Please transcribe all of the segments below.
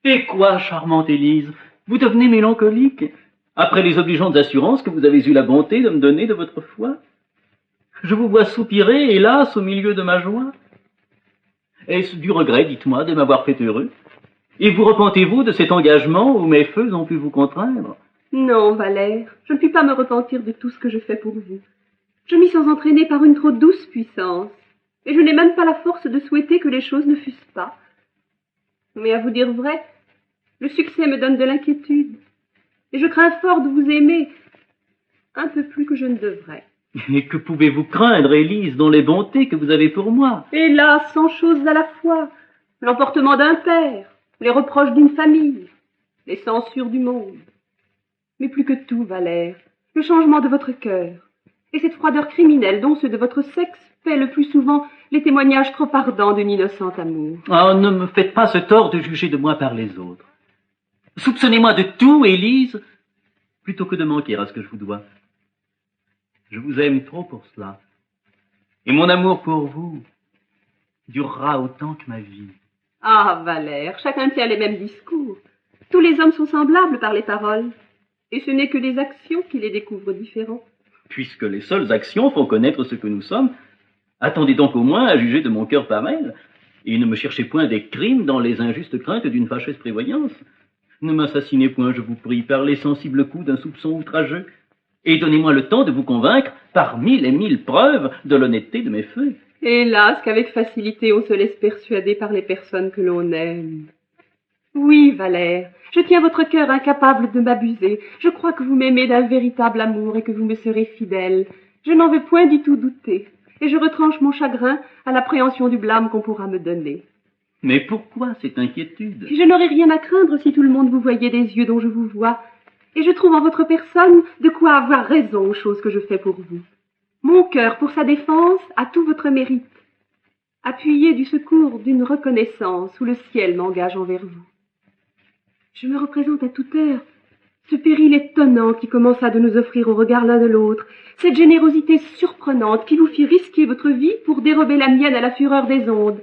Et quoi, charmante Élise? Vous devenez mélancolique, après les obligeantes assurances que vous avez eu la bonté de me donner de votre foi? Je vous vois soupirer, hélas, au milieu de ma joie. Est-ce du regret, dites-moi, de m'avoir fait heureux? Et vous repentez-vous de cet engagement où mes feux ont pu vous contraindre? Non, Valère, je ne puis pas me repentir de tout ce que je fais pour vous. Je m'y suis entraînée par une trop douce puissance, et je n'ai même pas la force de souhaiter que les choses ne fussent pas. Mais à vous dire vrai, le succès me donne de l'inquiétude, et je crains fort de vous aimer un peu plus que je ne devrais. Et que pouvez-vous craindre, Élise, dans les bontés que vous avez pour moi? Hélas, 100 choses à la fois, l'emportement d'un père, les reproches d'une famille, les censures du monde. Mais plus que tout, Valère, le changement de votre cœur, et cette froideur criminelle dont ceux de votre sexe paient le plus souvent les témoignages trop ardents d'un innocent amour. Oh, ne me faites pas ce tort de juger de moi par les autres. Soupçonnez-moi de tout, Élise, plutôt que de manquer à ce que je vous dois. Je vous aime trop pour cela, et mon amour pour vous durera autant que ma vie. Ah, Valère, chacun tient les mêmes discours. Tous les hommes sont semblables par les paroles, et ce n'est que les actions qui les découvrent différents. Puisque les seules actions font connaître ce que nous sommes, attendez donc au moins à juger de mon cœur par elles, et ne me cherchez point des crimes dans les injustes craintes d'une fâcheuse prévoyance. Ne m'assassinez point, je vous prie, par les sensibles coups d'un soupçon outrageux, et donnez-moi le temps de vous convaincre, par 1000 et 1000 preuves, de l'honnêteté de mes feux. Hélas, qu'avec facilité on se laisse persuader par les personnes que l'on aime. Oui, Valère, je tiens votre cœur incapable de m'abuser. Je crois que vous m'aimez d'un véritable amour et que vous me serez fidèle. Je n'en veux point du tout douter, et je retranche mon chagrin à l'appréhension du blâme qu'on pourra me donner. Mais pourquoi cette inquiétude? Je n'aurais rien à craindre si tout le monde vous voyait des yeux dont je vous vois, et je trouve en votre personne de quoi avoir raison aux choses que je fais pour vous. Mon cœur, pour sa défense, a tout votre mérite, appuyé du secours d'une reconnaissance où le ciel m'engage envers vous. Je me représente à toute heure ce péril étonnant qui commença de nous offrir au regard l'un de l'autre, cette générosité surprenante qui vous fit risquer votre vie pour dérober la mienne à la fureur des ondes,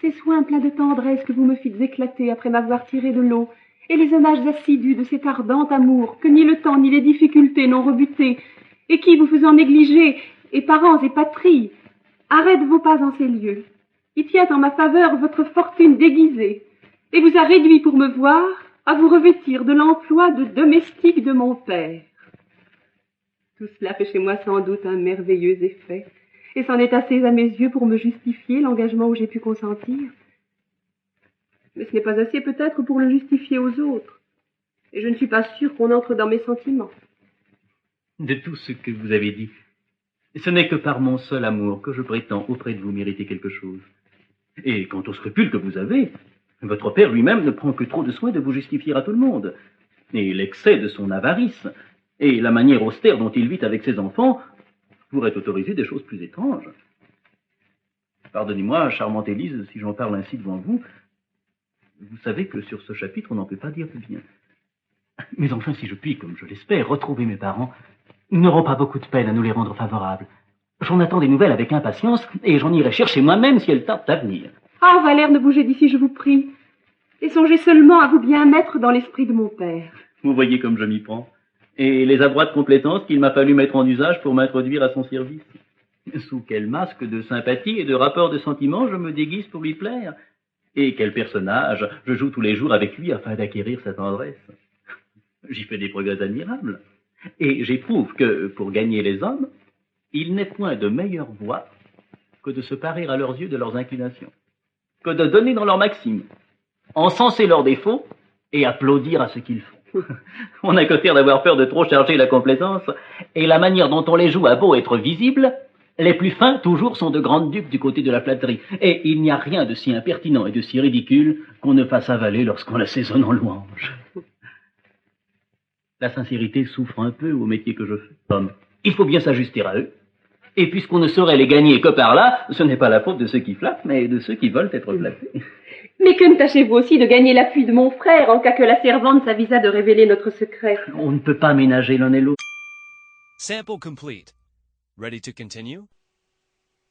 ces soins pleins de tendresse que vous me fîtes éclater après m'avoir tiré de l'eau, et les hommages assidus de cet ardent amour que ni le temps ni les difficultés n'ont rebuté, et qui, vous faisant négliger, et parents et patrie, arrête vos pas en ces lieux, y tient en ma faveur votre fortune déguisée, et vous a réduit pour me voir à vous revêtir de l'emploi de domestique de mon père. Tout cela fait chez moi sans doute un merveilleux effet, et c'en est assez à mes yeux pour me justifier l'engagement où j'ai pu consentir. Mais ce n'est pas assez peut-être pour le justifier aux autres, et je ne suis pas sûre qu'on entre dans mes sentiments. De tout ce que vous avez dit, ce n'est que par mon seul amour que je prétends auprès de vous mériter quelque chose. Et quant au scrupule que vous avez, votre père lui-même ne prend que trop de soin de vous justifier à tout le monde. Et l'excès de son avarice, et la manière austère dont il vit avec ses enfants, pourraient autoriser des choses plus étranges. Pardonnez-moi, charmante Élise, si j'en parle ainsi devant vous. Vous savez que sur ce chapitre, on n'en peut pas dire du bien. Mais enfin, si je puis, comme je l'espère, retrouver mes parents, nous n'aurons pas beaucoup de peine à nous les rendre favorables. J'en attends des nouvelles avec impatience, et j'en irai chercher moi-même si elles tardent à venir. Ah, Valère, ne bougez d'ici, je vous prie, et songez seulement à vous bien mettre dans l'esprit de mon père. Vous voyez comme je m'y prends, et les abois de complaisance qu'il m'a fallu mettre en usage pour m'introduire à son service. Sous quel masque de sympathie et de rapport de sentiment je me déguise pour lui plaire, et quel personnage je joue tous les jours avec lui afin d'acquérir sa tendresse. J'y fais des progrès admirables, et j'éprouve que, pour gagner les hommes, il n'est point de meilleure voie que de se parer à leurs yeux de leurs inclinations, que de donner dans leurs maximes, encenser leurs défauts et applaudir à ce qu'ils font. On n'a que faire d'avoir peur de trop charger la complaisance, et la manière dont on les joue a beau être visible, les plus fins toujours sont de grandes dupes du côté de la flatterie, et il n'y a rien de si impertinent et de si ridicule qu'on ne fasse avaler lorsqu'on l'assaisonne en louange. La sincérité souffre un peu au métier que je fais. Il faut bien s'ajuster à eux. Et puisqu'on ne saurait les gagner que par là, ce n'est pas la faute de ceux qui flattent, mais de ceux qui veulent être flattés. Mais que ne tâchez-vous aussi de gagner l'appui de mon frère en cas que la servante s'avisa de révéler notre secret? On ne peut pas ménager l'un et l'autre. Sample complete. Ready to continue?